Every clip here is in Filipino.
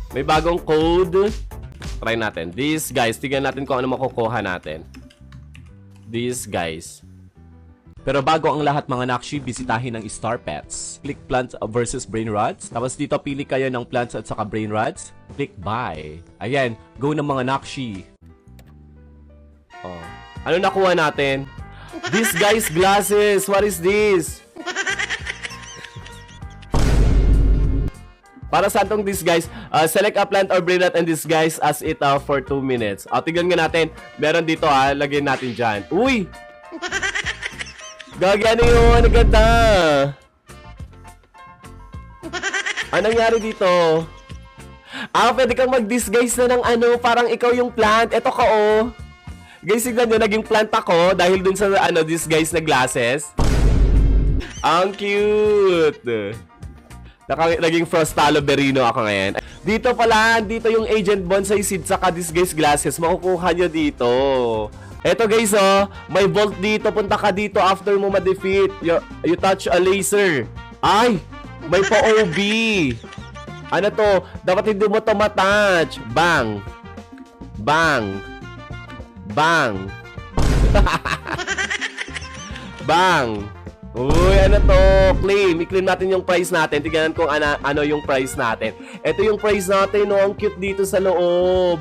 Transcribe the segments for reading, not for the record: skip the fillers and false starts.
May bagong code. Try natin. These guys. Tignan natin kung ano makukuha natin. These guys. Pero bago ang lahat mga Nakshi, bisitahin ang Star Pets. Click Plants versus Brain Rods. Tapos dito pili kayo ng Plants at saka Brain Rods. Click Buy. Ayan, go ng mga Nakshi. Oh. Ano nakuha natin? This guy's glasses. What is this? Para sa itong disguise, select a plant or brain rot and disguise as it for 2 minutes. Tignan nga natin. Meron dito lagyan natin dyan. Uy! Gagi, ano yun? Ang ganda! Anong nangyari dito? Pwede kang mag-disguise na ng parang ikaw yung plant. Eto ka, oh. Guys, tignan nyo, naging plant ako dahil dun sa, disguise na glasses. Ang cute! Naging Frostalo Berino ako ngayon. Dito pala, dito yung Agent Bonsai Seed saka disguise glasses. Makukuha nyo dito. Eto guys, may vault dito. Punta ka dito after mo ma-defeat. You touch a laser. Ay! May pa-OB. Ano to? Dapat hindi mo to matouch. Bang. Bang. Bang. Bang. Uy, ano to? Claim. I-claim natin yung price natin. Tignan kung ano yung price natin. Ito yung price natin, no? Ang cute dito sa loob.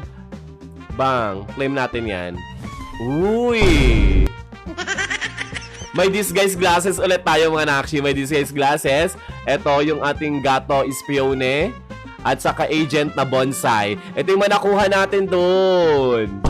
Bang. Claim natin yan. Uy. May disguise glasses ulit tayo mga Nakshi. May disguise glasses. Ito yung ating Gato Espione. At saka Agent na Bonsai. Ito yung manakuha natin doon.